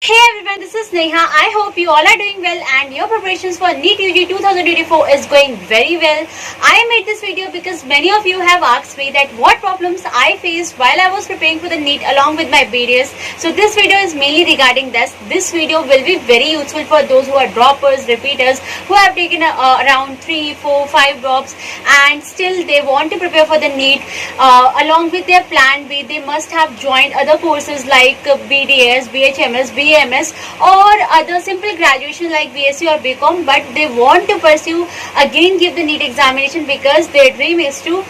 Hey everyone, this is Neha. I hope you all are doing well and your preparations for NEET UG 2024 is going very well. I made this video because many of you have asked me that what problems I faced while I was preparing for the NEET along with my BDS. So this video is mainly regarding this. This video will be very useful for those who are droppers, repeaters, who have taken around 3, 4, 5 drops and still they want to prepare for the NEET. Along with their plan B, they must have joined other courses like BDS, BHMS, BAMS or other simple graduation like BSc or BCom, but they want to pursue again give the NEET examination because their dream is to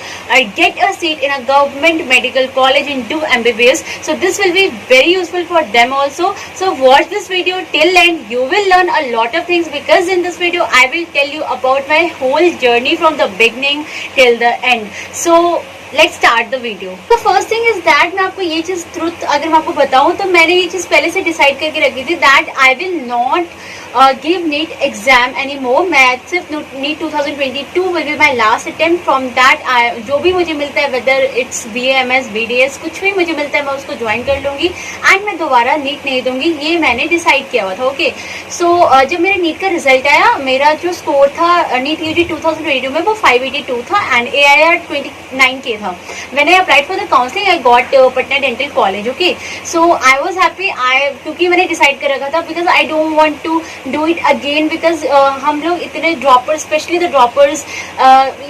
get a seat in a government medical college and do MBBS. So this will be very useful for them also. So watch this video till end. You will learn a lot of things because in this video I will tell you about my whole journey from the beginning till the end. So let's start the video. तो first thing is that मैं आपको ये चीज truth अगर मैं आपको बताऊं तो मैंने ये चीज पहले से डिसाइड करके रखी थी that I will not give NEET exam any more. मैं सिर्फ NEET 2022 will be my last attempt. From that जो भी मुझे मिलता है वेदर इट्स BAMS BDS कुछ भी मुझे मिलता है मैं उसको ज्वाइन कर लूंगी एंड मैं दोबारा नीट नहीं दूंगी, ये मैंने डिसाइड किया हुआ था। ओके सो जब मेरे नीट का रिजल्ट आया मेरा जो स्कोर था नीट UG 2022 में वो 582 था एंड AIR 29 के था। When I applied for the counseling, I got Patna Dental College. Okay, so I was happy. क्योंकि मैंने डिसाइड कर रखा था because I don't want to do it again because हम लोग इतने droppers, specially the droppers,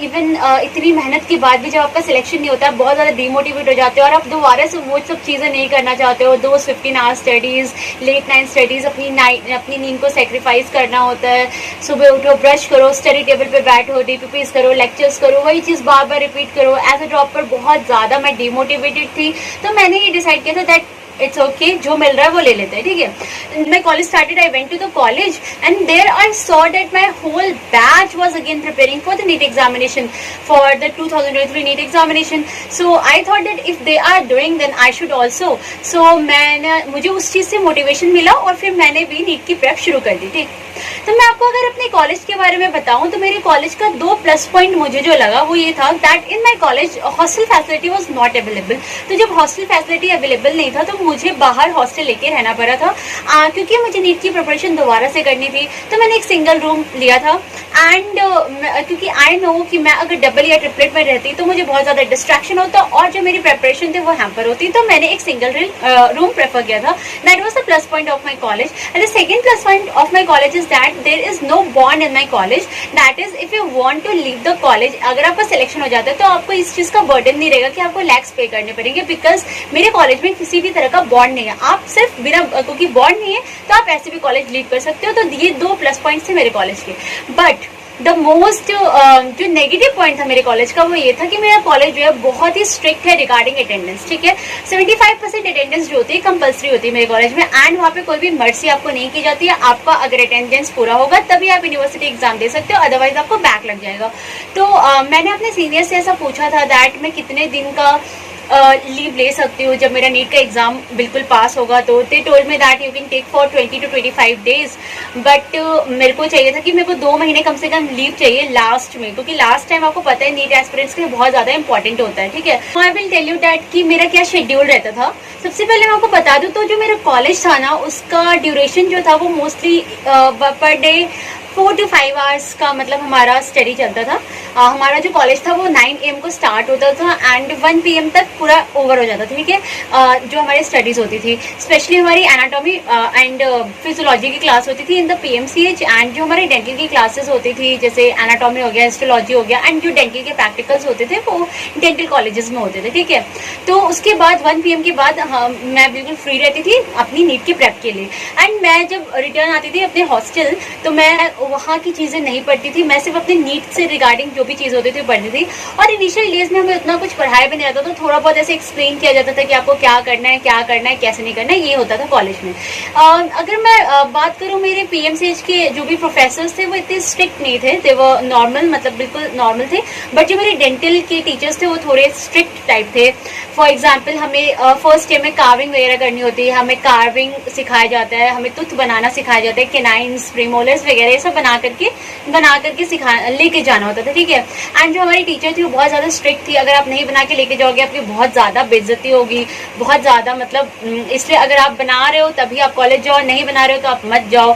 even इतनी मेहनत के बाद भी जब आपका सिलेक्शन नहीं होता बहुत ज़्यादा डिमोटिवेट हो जाते हो और आप दोबारा से वो सब चीज़ें नहीं करना चाहते हो। दो 15 hours studies, late night studies, अपनी नींद को सेक्रीफाइस करना होता है। सुबह उठो, ब्रश करो, स्टडी टेबल पे बैठो, DPPs करो, लेक्चर्स करो, वही चीज़ बार बार रिपीट करो। एज अ ड्रॉपर बहुत ज़्यादा मैं डिमोटिवेटेड थी तो मैंने ये डिसाइड किया था दैट इट्स ओके, जो मिल रहा है वो ले लेते हैं। ठीक है, my college started, I went to the college and there I saw that my whole batch was again preparing for the NEET examination, for the 2023 NEET examination. So I thought that if they are doing then I should also. So मुझे उस चीज़ से motivation मिला और फिर मैंने भी NEET की prep शुरू कर दी। ठीक, तो मैं आपको अगर अपने कॉलेज के बारे में बताऊं तो मेरे कॉलेज का 2 प्लस पॉइंट मुझे जो लगा वो ये था that in my college hostel facility was not available. तो जब हॉस्टल फैसिलिटी अवेलेबल नहीं था तो मुझे बाहर हॉस्टल लेके रहना पड़ा था क्योंकि मुझे नीट की प्रिपरेशन दोबारा से करनी थी। तो मैंने एक सिंगल रूम लिया था एंड क्योंकि आई नो कि मैं अगर डबल या ट्रिपलेट में रहती तो मुझे बहुत ज़्यादा डिस्ट्रैक्शन होता और जो मेरी प्रिपरेशन थी वो हैम्पर होती, तो मैंने एक सिंगल रूम प्रेफर किया था। That was the plus point of my college and the second plus point of my college is that there is no bond in my college. That is if you want to leave the college, अगर आपका selection हो जाता है तो आपको इस चीज़ का burden नहीं रहेगा कि आपको लैक्स पे करने पड़ेंगे बिकॉज मेरे कॉलेज में किसी भी तरह का बॉन्ड नहीं है। आप सिर्फ बिना, क्योंकि बॉन्ड नहीं है तो आप ऐसे भी कॉलेज लीव कर सकते हो। तो ये 2 प्लस पॉइंट्स थे मेरे कॉलेज के। बट द मोस्ट जो नेगेटिव पॉइंट था मेरे कॉलेज का वो ये था कि मेरा कॉलेज जो है बहुत ही स्ट्रिक्ट है रिगार्डिंग अटेंडेंस। ठीक है, 75% अटेंडेंस जो होती है कंपलसरी होती है मेरे कॉलेज में एंड वहाँ पे कोई भी मर्सी आपको नहीं की जाती है। आपका अगर अटेंडेंस पूरा होगा तभी आप यूनिवर्सिटी एग्जाम दे सकते हो, अदरवाइज आपको बैक लग जाएगा। तो मैंने अपने सीनियर से ऐसा पूछा था दैट मैं कितने दिन का लीव ले सकती हूँ जब मेरा नीट का एग्जाम बिल्कुल पास होगा। तो they told me that you can take for 20 to 25 days। But मेरे को चाहिए था कि मेरे को 2 महीने कम से कम लीव चाहिए लास्ट में, क्योंकि लास्ट टाइम आपको पता है नीट एस्पिरेंट्स के लिए बहुत ज़्यादा इंपॉर्टेंट होता है। ठीक है, I will tell you that कि मेरा क्या शेड्यूल रहता था। सबसे पहले मैं आपको बता दूँ तो जो मेरा कॉलेज था ना उसका ड्यूरेशन जो था वो mostly per day 4 to 5 hours का मतलब हमारा स्टडी चलता था। हमारा जो कॉलेज था वो 9 AM को स्टार्ट होता था एंड 1 PM तक पूरा ओवर हो जाता था। ठीक है, जो हमारी स्टडीज़ होती थी स्पेशली हमारी एनाटॉमी एंड फिजियोलॉजी की क्लास होती थी इन द PMCH एंड जो हमारी डेंटल की क्लासेस होती थी जैसे एनाटॉमी हो गया, हिस्टोलॉजी हो गया एंड जो डेंटल के प्रैक्टिकल्स होते थे वो डेंटल कॉलेजेस में होते थे। ठीक है, तो उसके बाद 1 PM के बाद मैं बिल्कुल फ्री रहती थी अपनी नीट की प्रेप के लिए एंड मैं जब रिटर्न आती थी अपने हॉस्टल तो मैं वहाँ की चीज़ें नहीं पढ़ती थी, मैं सिर्फ अपने नीट से रिगार्डिंग जो भी चीज़ होती थी पढ़ती थी। और इनिशियल डेज में हमें उतना कुछ पढ़ाया भी नहीं जाता तो थोड़ा बहुत ऐसे एक्सप्लेन किया जाता था कि आपको क्या करना है, कैसे नहीं करना है, ये होता था कॉलेज में। अगर मैं बात करूँ मेरे PMCH के जो भी प्रोफेसर्स थे वो इतने स्ट्रिक्ट नहीं थे, ते वो नॉर्मल मतलब बिल्कुल नॉर्मल थे। बट जो मेरे डेंटल के टीचर्स थे वो थोड़े स्ट्रिक्ट टाइप थे। फॉर एग्जाम्पल हमें फर्स्ट डे में कार्विंग वगैरह करनी होती है, हमें कार्विंग सिखाया जाता है, हमें टूथ बनाना सिखाया जाता है, केनाइन्स, प्रीमोलर्स वगैरह ये सब बना करके सिखा लेके जाना होता था, ठीक है। एंड जो हमारी टीचर थी वो बहुत ज़्यादा स्ट्रिक्ट थी, अगर आप नहीं बना के लेके जाओगे आपकी बहुत ज़्यादा बेइज्जती होगी, बहुत ज़्यादा मतलब इसलिए अगर आप बना रहे हो तभी आप कॉलेज जाओ, नहीं बना रहे हो तो आप मत जाओ।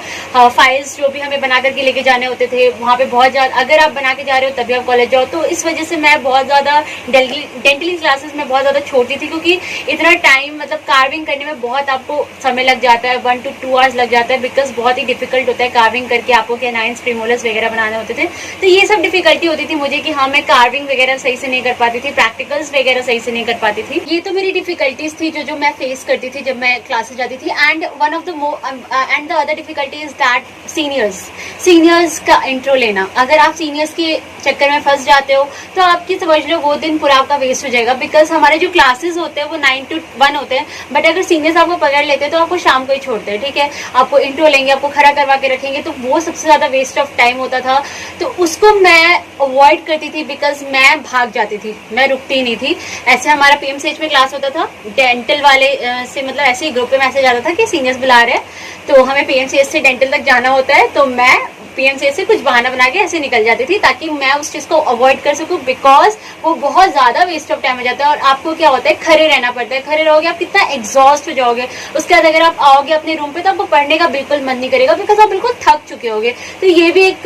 फाइल्स जो भी हमें बना करके लेके जाने होते थे वहाँ पे बहुत ज़्यादा, अगर आप बना के जा रहे हो तभी आप कॉलेज जाओ। तो इस वजह से मैं बहुत ज़्यादा डेंटली क्लासेस में बहुत ज़्यादा छोड़ती थी, क्योंकि इतना टाइम मतलब कार्विंग करने में बहुत आपको समय लग जाता है, 1 to 2 आवर्स लग जाता है, बिकॉज बहुत ही डिफिकल्ट होता है कार्विंग करके आपको कैनाइन्स प्रीमोलर्स वगैरह बनाने होते थे। तो ये सब डिफिकल्टी होती थी मुझे कि हाँ मैं कार्विंग वगैरह सही से नहीं कर पाती थी, प्रैक्टिकल्स वगैरह सही से नहीं कर पाती थी। ये तो मेरी डिफिकल्टीज थी जो मैं फेस करती थी जब मैं क्लासेस जाती थी। And one of the other difficulty is that seniors का इंट्रो लेना। अगर आप सीनियर्स के चक्कर में फंस जाते हो तो आपकी समझ लो वो दिन पूरा आपका वेस्ट हो जाएगा, बिकॉज हमारे जो क्लासेस होते हैं वो 9 to 1 होते हैं, बट अगर सीनियर्स आपको पकड़ लेते हैं तो आपको शाम को ही छोड़ते हैं, ठीक है। आपको इंट्रो लेंगे, आपको खड़ा करवा के रखेंगे, तो वो सबसे ज्यादा वेस्ट ऑफ टाइम होता था। तो उसको मैं अवॉइड करती थी, बिकॉज मैं भाग जाती थी, मैं रुकती नहीं थी। ऐसे हमारा पीएमसीएच में क्लास होता था, डेंटल वाले से मतलब ऐसे ही ग्रुप में मैसेज आता था कि सीनियर्स बुला रहे हैं, तो हमें पीएमसीएच से डेंटल तक जाना होता है, तो मैं पीएमसीएच से कुछ बहाना बना के ऐसे निकल जाती थी ताकि मैं उस चीज को अवॉइड कर सकूं, बिकॉज वो बहुत ज्यादा वेस्ट ऑफ टाइम हो जाता है। और आपको क्या होता है, खड़े रहना पड़ता है, खड़े रहोगे आप कितना एग्जॉस्ट हो जाओगे। उसके बाद अगर आप आओगे अपने रूम पे तो आपको पढ़ने का बिल्कुल मन नहीं करेगा, बिकॉज आप बिल्कुल थक चुके होगे। तो ये भी एक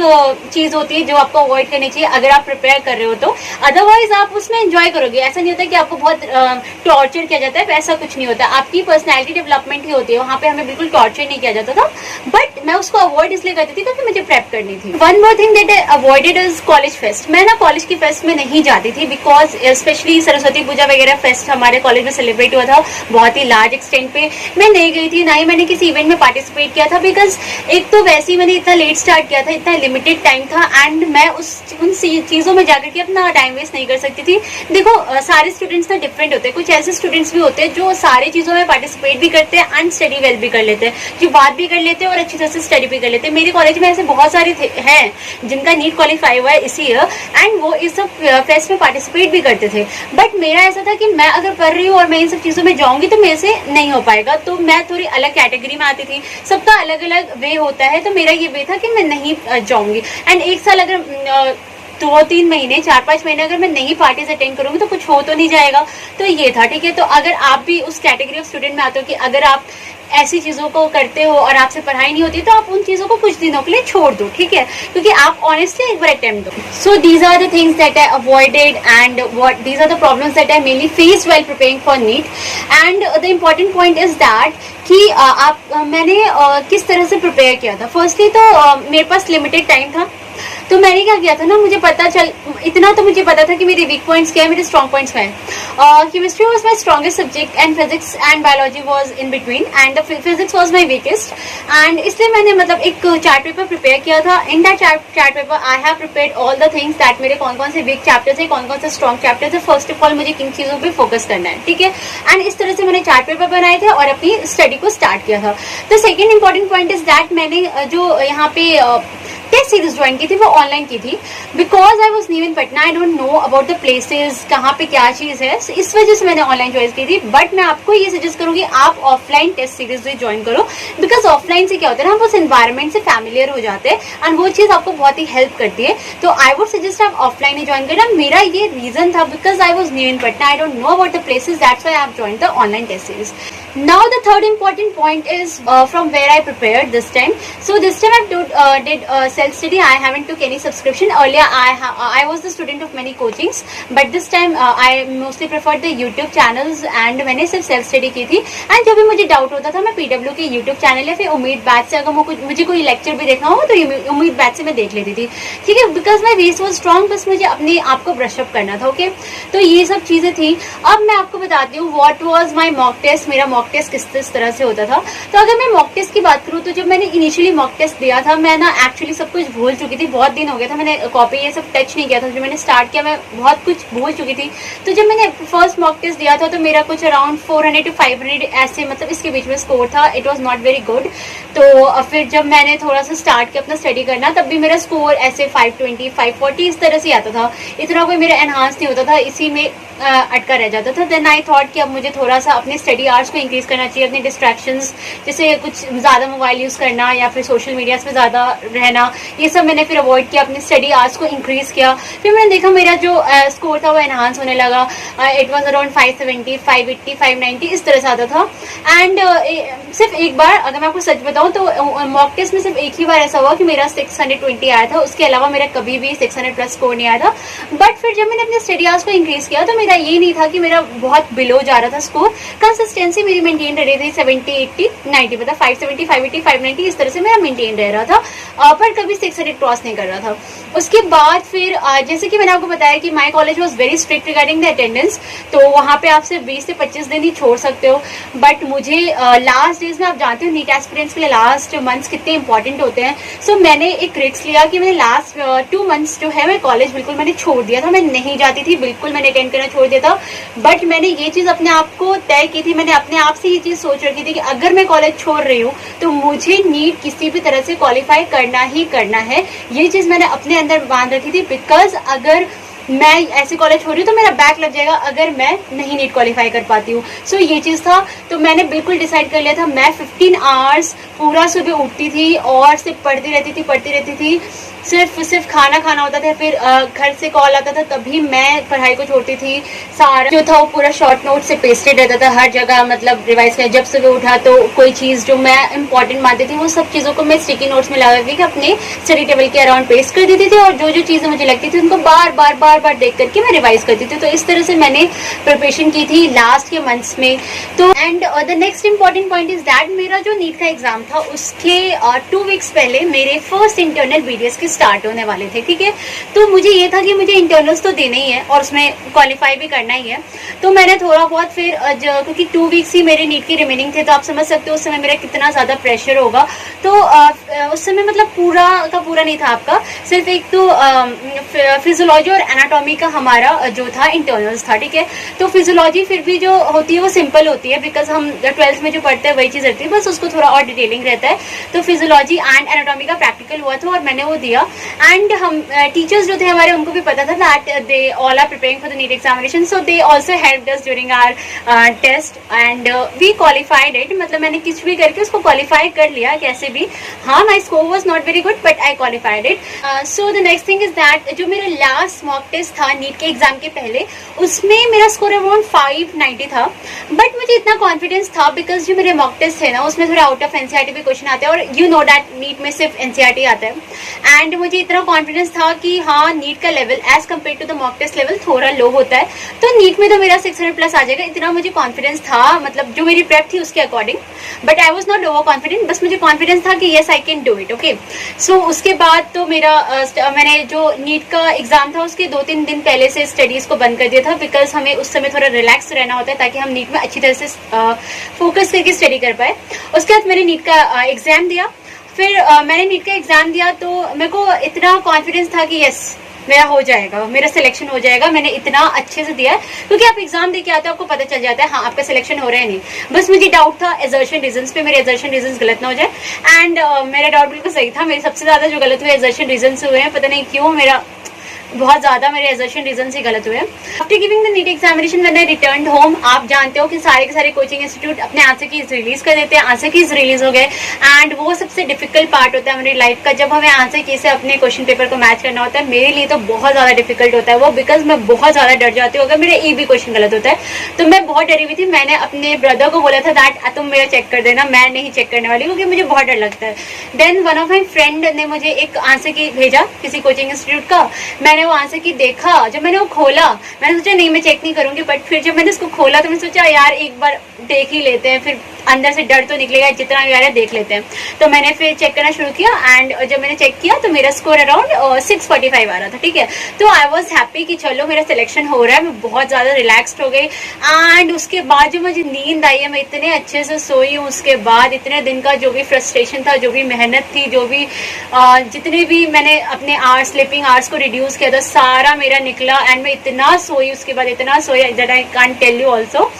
चीज होती है जो आपको अवॉइड करनी चाहिए अगर आप प्रिपेयर कर रहे हो तो। अदरवाइज आप उसमें एंजॉय करोगे, ऐसा नहीं होता कि आपको बहुत टॉर्चर किया जाता है, वैसा कुछ नहीं होता। आपकी पर्सनैलिटी डेवलपमेंट ही होती है, वहाँ पे हमें बिल्कुल टॉर्चर नहीं किया जाता था, बट मैं उसको अवॉइड इसलिए करती थी क्योंकि मुझे प्रेप करनी थी। One more thing that I avoided is college fest. मैं ना कॉलेज की फेस्ट में नहीं जाती थी, बिकॉज स्पेशली सरस्वती पूजा वगैरह फेस्ट हमारे कॉलेज में सेलिब्रेट हुआ था बहुत ही लार्ज एक्सटेंट पे। मैं नहीं गई थी, ना ही मैंने किसी इवेंट में पार्टिसिपेट किया था, बिकॉज एक तो वैसे ही मैंने इतना लेट स्टार्ट किया था, इतना लिमिटेड टाइम था, एंड मैं उन चीजों में जाकर के अपना टाइम वेस्ट नहीं कर सकती थी। देखो सारे स्टूडेंट्स ना डिफरेंट होते हैं, कुछ ऐसे स्टूडेंट्स भी होते हैं जो सारी चीजों में पार्टिसिपेट भी करते हैं एंड स्टडी वेल भी कर लेते हैं, जो बात भी कर लेते हैं और अच्छी तरह से स्टडी भी कर लेते हैं। मेरे कॉलेज में ऐसे बहुत सारे हैं जिनका नीट क्वालिफाई हुआ है इसी ईयर, एंड वो इस सब फेस्ट में पार्टिसिपेट भी करते थे। बट मेरा ऐसा था कि मैं अगर पढ़ रही हूँ और मैं इन सब चीजों में जाऊंगी तो मेरे से नहीं हो पाएगा, तो मैं थोड़ी अलग कैटेगरी में आती थी। सबका अलग अलग वे होता है, तो मेरा ये वे था कि मैं नहीं जाऊंगी। एंड एक साल अगर 2-3 महीने 4-5 महीने अगर मैं नहीं पार्टीज अटेंड करूंगी तो कुछ हो तो नहीं जाएगा। तो ये था, ठीक है। तो अगर आप भी उस कैटेगरी ऑफ स्टूडेंट में आते हो कि अगर आप ऐसी चीजों को करते हो और आपसे पढ़ाई नहीं होती तो आप उन चीजों को कुछ दिनों के लिए छोड़ दो, ठीक है, क्योंकि आप ऑनेस्टली एक बार अटेम्प्ट दो। So these are the things that I avoided and what these are the problems that I mainly faced while preparing for NEET. And the important point is that कि मैंने किस तरह से प्रिपेयर किया था। फर्स्टली तो मेरे पास लिमिटेड टाइम था, तो मैंने क्या किया था ना, मुझे पता चल इतना तो मुझे पता था कि मेरे वीक पॉइंट्स क्या है, मेरे स्ट्रॉन्ग पॉइंट्स क्या है। Chemistry was my strongest subject and physics and biology was in between and the physics was my weakest. And इसलिए मैंने मतलब एक चार्ट पेपर प्रिपेयर किया था। In that chart paper I have prepared all the things that मेरे कौन कौन से वीक चैप्टर्स है, कौन कौन से स्ट्रॉन्ग चैप्टर्स है, फर्स्ट ऑफ ऑल मुझे किन चीजों पे फोकस करना है, ठीक है। एंड इस तरह से मैंने चार्ट पेपर बनाए थे और अपनी स्टडी को स्टार्ट किया था। तो second important point is that मैंने जो यहाँ पे टेस्ट सीरीज ज्वाइन की थी वो ऑनलाइन की थी, because I was new in Patna, I don't know about the places, कहाँ पे क्या चीज है, so इस वजह से मैंने ऑनलाइन चॉइस की थी। बट मैं आपको ये सजेस्ट करूंगी आप ऑफलाइन टेस्ट सीरीज भी ज्वाइन करो, बिकॉज ऑफलाइन से क्या होता है ना, हम उस एनवायरमेंट से फैमिलियर हो जाते हैं एंड वो चीज आपको बहुत ही हेल्प करती है। तो आई वुड सजेस्ट आप ऑफलाइन ही ज्वाइन करना। मेरा ये रीजन था, because I was new in Patna, I don't know about the places, that's why I have joined the online test series. Now the third important point is from where I prepared this time. So this time I did self study. I haven't took any subscription. Earlier I was the student of many coachings, but this time I mostly preferred the YouTube channels and मैंने सिर्फ self study की थी. And जब भी मुझे doubt होता था मैं PW के YouTube चैनल या फिर उम्मीद बैच से अगर मुझे कोई लेक्चर भी देखना हो तो उम्मीद बैच से मैं देख लेती थी, ठीक है, because my base was strong, बस मुझे अपने आप को ब्रश अप करना था, ओके। तो ये सब चीजें थी। अब मैं आपको बताती हूँ what was my mock test, मेरा मॉक टेस्ट किस तरह से होता था। तो अगर मैं मॉक टेस्ट की बात करूँ तो जब मैंने इनिशियली मॉक टेस्ट दिया था मैं ना एक्चुअली सब कुछ भूल चुकी थी, बहुत दिन हो गया था, मैंने कॉपी ये सब टच नहीं किया था। जब मैंने स्टार्ट किया मैं बहुत कुछ भूल चुकी थी। तो जब मैंने फर्स्ट मॉक टेस्ट दिया था तो मेरा कुछ अराउंड 400 to 500 ऐसे मतलब इसके बीच में स्कोर था। It was not very good. तो फिर जब मैंने थोड़ा सा स्टार्ट किया अपना स्टडी करना, तब भी मेरा स्कोर ऐसे 520 540 इस तरह से आता था, इतना कोई मेरा एनहांस नहीं होता था, इसी में अटका रह जाता था। देन आई थॉट कि अब मुझे थोड़ा सा अपने स्टडी आवर्स को इंक्रीज करना चाहिए, अपने डिस्ट्रैक्शंस जैसे कुछ ज़्यादा मोबाइल यूज़ करना या फिर सोशल मीडियाज पे ज़्यादा रहना, ये सब मैंने फिर अवॉइड किया, अपने स्टडी आवर्स को इंक्रीज़ किया। फिर मैंने देखा मेरा जो स्कोर था वो एनहांस होने लगा। इट वॉज अराउंड 570 580 590 इस तरह से आता था। एंड सिर्फ एक बार, अगर मैं आपको सच बताऊँ तो मॉक टेस्ट में सिर्फ एक ही बार ऐसा हुआ कि मेरा 620 आया था, उसके अलावा मेरा कभी भी 600 प्लस स्कोर नहीं आया था। बट फिर जब मैंने अपने स्टडी आवर्स को इंक्रीज किया तो मेरा ये नहीं था कि मेरा बहुत बिलो जा रहा था स्कोर, कंसिस्टेंसी मेरी मेंटेन रह रही थी 70 80 90, मतलब 570 580 590 इस तरह से मेरा मेंटेन रह रहा था, पर कभी 600 क्रॉस नहीं कर रहा था। उसके बाद फिर जैसे कि मैंने आपको बताया कि my college was very strict regarding the attendance, तो वहाँ पे आप सिर्फ 20 से 25 दिन ही छोड़ सकते हो। बट मुझे लास्ट डेज में, आप जानते हो नीट एस्पिरेंट्स के लिए लास्ट मंथ्स कितने इंपॉर्टेंट होते हैं, सो मैंने एक रिस्क लिया कि मैंने लास्ट 2 मंथ्स जो है मैं कॉलेज बिल्कुल मैंने छोड़ दिया था, मैं नहीं जाती थी बिल्कुल, मैंने अटेंड करना छोड़ दिया था। बट मैंने ये चीज़ अपने आप को तय की थी, मैंने अपने आप से ये चीज़ सोच रखी थी कि अगर मैं कॉलेज छोड़ रही हूँ तो मुझे नीट किसी भी तरह से क्वालिफाई करना ही करना है। ये चीज़ मैंने अपने अंदर बांध रखी थी, बिकॉज अगर मैं ऐसे कॉलेज छोड़ रही हूँ तो मेरा बैक लग जाएगा अगर मैं नहीं नीट क्वालिफाई कर पाती हूँ। सो ये चीज़ था, तो मैंने बिल्कुल डिसाइड कर लिया था। मैं 15 आवर्स पूरा सुबह उठती थी और सिर्फ पढ़ती रहती थी, सिर्फ खाना खाना होता था, फिर घर से कॉल आता था तभी मैं पढ़ाई को छोड़ती थी। सारा जो था वो पूरा शॉर्ट नोट से पेस्टेड रहता था हर जगह, मतलब रिवाइज किया। जब सुबह उठा तो कोई चीज़ जो मैं इंपॉर्टेंट मानती थी वो सब चीज़ों को मैं स्टिकी नोट्स में लगा के अपने स्टडी टेबल के अराउंड पेस्ट कर देती थी, और जो चीज़ें मुझे लगती थी उनको बार बार देख करके मैं रिवाइज करती थी। तो इस तरह से मैंने प्रिपरेशन की थी लास्ट के मंथ्स में। तो and the next important point is that मेरा जो नीट का एग्जाम था उसके 2 वीक्स पहले मेरे फर्स्ट इंटरनल बीडीएस के स्टार्ट होने वाले थे, ठीक है। तो मुझे ये था कि मुझे इंटरनल्स तो देने ही है और उसमें क्वालिफाई भी करना ही है। तो मैंने थोड़ा बहुत फिर क्योंकि 2 वीक्स ही मेरे नीट की रिमेनिंग थे, तो आप समझ सकते हो उस समय मेरा कितना ज़्यादा प्रेशर होगा। तो उस समय मतलब पूरा का पूरा नहीं था आपका, सिर्फ एक तो फिजियोलॉजी और एनाटॉमी का हमारा जो था इंटरनल्स था, ठीक है। तो फिजियोलॉजी फिर भी जो होती है वो सिंपल होती है, बिकॉज हम 12th में जो पढ़ते हैं वही चीज़ रहती है, बस उसको थोड़ा और डिटेलिंग रहता है। तो फिजियोलॉजी एंड एनाटॉमी का प्रैक्टिकल हुआ था और मैंने वो दिया। एंड हम टीचर्स जो थे हमारे, उनको भी पता था that they all are preparing for the NEET examination, so they also helped us during our test and we qualified it. मतलब मैंने कुछ भी करके उसको क्वालिफाई कर लिया कैसे भी। हाँ, माई score was not very good but I qualified it. So the next thing is that जो मेरा लास्ट मॉक टेस्ट था नीट के एग्जाम के पहले, उसमें मेरा स्कोर अराउंड 590 था। बट मुझे इतना कॉन्फिडेंस था बिकॉज जो मेरे मॉक टेस्ट थे ना उसमें थोड़ा आउट ऑफ एनसीईआरटी भी क्वेश्चन आते हैं, और यू नो दैट नीट में सिर्फ एनसीईआरटी आता है। एंड मुझे इतना कॉन्फिडेंस था कि हाँ, नीट का level as compare to the mock test level थोड़ा लो होता है, तो नीट में तो मेरा 600 प्लस आ जाएगा, इतना मुझे कॉन्फिडेंस था, मतलब जो मेरी प्रेप थी उसके according. But I was not over confident, बस मुझे कॉन्फिडेंस था कि yes I can do it, okay. So उसके बाद तो मेरा मैंने जो नीट का एग्जाम था उसके 2-3 दिन पहले से स्टडीज को बंद कर दिया था, बिकॉज हमें उस समय थोड़ा रिलैक्स रहना होता है ताकि हम नीट में अच्छी तरह से फोकस करके स्टडी कर पाए। उसके बाद मैंने नीट का एग्जाम दिया। फिर मैंने नीट का एग्जाम दिया तो मेरे को इतना कॉन्फिडेंस था कि यस मेरा हो जाएगा, मेरा सिलेक्शन हो जाएगा। मैंने इतना अच्छे से दिया है क्योंकि आप एग्जाम देके आते हो, आपको पता चल जाता है हाँ आपका सिलेक्शन हो रहा है नहीं। बस मुझे डाउट था एजर्शन रीजंस पे, मेरे एजर्शन रीजंस गलत ना हो जाए। एंड मेरा डाउट बिल्कुल सही था। मेरे सबसे ज्यादा जो गलत हुए एजर्शन रीजंस हुए हैं, पता नहीं क्यों मेरा बहुत ज्यादा मेरे एजर्शन रीजन ही गलत हुए। After giving the NEET examination when I returned home, आप जानते हो कि सारे के सारे कोचिंग इंस्टीट्यूट अपने आंसर कीज रिलीज कर देते हैं। आंसर कीज रिलीज हो गए एंड वो सबसे डिफिकल्ट पार्ट होता है हमारी लाइफ का, जब हमें आंसर की से अपने क्वेश्चन पेपर को मैच करना होता है। मेरे लिए तो बहुत ज्यादा डिफिकल्ट होता है वो, बिकॉज मैं बहुत ज्यादा डर जाती हूँ अगर मेरा एक भी क्वेश्चन गलत होता है। तो मैं बहुत डरी हुई थी। मैंने अपने ब्रदर को बोला था दैट तुम मेरा चेक कर देना, मैं नहीं चेक करने वाली क्योंकि मुझे बहुत डर लगता है। Then one of my friend ने मुझे एक आंसर की भेजा किसी कोचिंग इंस्टीट्यूट का। मैंने वो आंसर की देखा, जब मैंने वो खोला मैंने सोचा नहीं मैं चेक नहीं करूंगी, बट फिर जब मैंने उसको खोला तो मैंने सोचा यार एक बार देख ही लेते हैं, फिर अंदर से डर तो निकलेगा, जितना भी आ रहा है देख लेते हैं। तो मैंने फिर चेक करना शुरू किया एंड जब मैंने चेक किया तो मेरा स्कोर अराउंड 645 आ रहा था, ठीक है। तो आई वॉज हैप्पी कि चलो मेरा सिलेक्शन हो रहा है। मैं बहुत ज़्यादा रिलैक्सड हो गई एंड उसके बाद जो मुझे नींद आई है, मैं इतने अच्छे से सोई हूँ। उसके बाद इतने दिन का जो भी फ्रस्ट्रेशन था, जो भी मेहनत थी, जो भी जितने भी मैंने अपने आवर्स स्लीपिंग आवर्स को रिड्यूस किया था, सारा मेरा निकला एंड मैं इतना सोई, उसके बाद इतना सोई that I can't tell you also.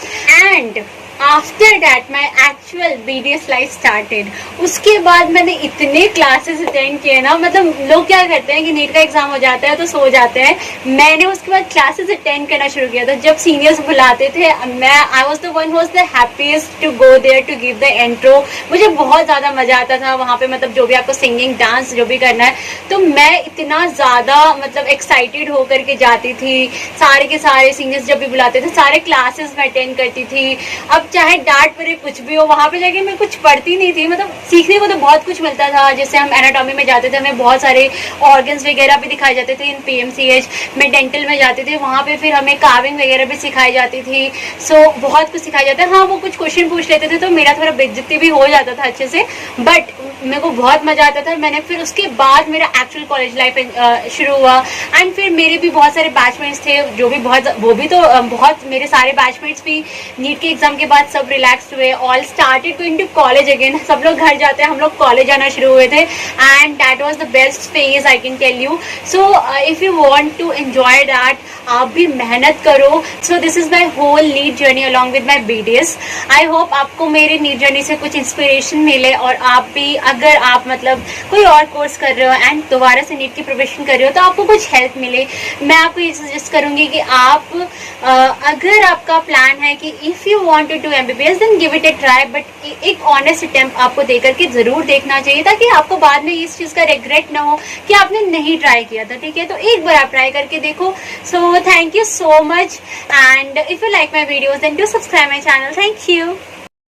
And after that my actual BDS life started. उसके बाद मैंने इतने क्लासेस अटेंड किए ना, मतलब लोग क्या करते हैं कि नीट का एग्जाम हो जाता है तो सो जाते हैं, मैंने उसके बाद क्लासेस अटेंड करना शुरू किया था। जब सीनियर्स बुलाते थे, I was the one who was the happiest to go there to give the intro. मुझे बहुत ज़्यादा मजा आता था वहाँ पे, मतलब जो भी आपको सिंगिंग डांस जो भी करना है, तो मैं इतना ज़्यादा मतलब एक्साइटेड होकर के जाती थी। सारे के सारे सीनियर्स जब भी बुलाते थे, सारे क्लासेस में अटेंड करती थी। अब चाहे डांट पड़े कुछ भी हो, वहाँ पे जाके मैं कुछ पढ़ती नहीं थी, मतलब सीखने को तो बहुत कुछ मिलता था। जैसे हम एनाटॉमी में जाते थे, हमें बहुत सारे ऑर्गन्स वगैरह भी दिखाए जाते थे इन PMCH में। डेंटल में जाते थे, वहाँ पे फिर हमें कार्विंग वगैरह भी सिखाई जाती थी। सो बहुत कुछ सिखाया जाता है। हाँ, वो कुछ क्वेश्चन पूछ लेते थे तो मेरा थोड़ा बेइज्जती भी हो जाता था अच्छे से, बट मेरे को बहुत मजा आता था। मैंने फिर उसके बाद मेरा एक्चुअल कॉलेज लाइफ शुरू हुआ, एंड फिर मेरे भी बहुत सारे बैचमेट्स थे जो भी बहुत मेरे सारे बैचमेट्स भी नीट के एग्जाम के बाद सब रिलैक्स हुए। All started going to college again. सब लोग घर जाते हैं, हम लोग कॉलेज आना शुरू हुए थे, and that was the best phase I can tell you. So if you want to enjoy that, आप भी मेहनत करो। So this is my whole NEET journey along with my BDS। I hope आपको मेरी नीट जर्नी से कुछ inspiration मिले, और आप भी अगर आप मतलब कोई और कोर्स कर रहे हो एंड दोबारा से नीट की प्रिपरेशन कर रहे हो तो आपको कुछ हेल्प मिले। मैं आपको ये सजेस्ट करूंगी कि आप अगर आपका प्लान है कि if you want to do MBBS then give it a try, but एक ऑनेस्ट अटेम्प्ट आपको देकर के ज़रूर देखना चाहिए, ताकि आपको बाद में इस चीज़ का रिग्रेट ना हो कि आपने नहीं ट्राई किया था। ठीक है, तो एक बार आप ट्राई करके देखो। So thank you so much, and if you like my videos then do subscribe my channel. Thank you.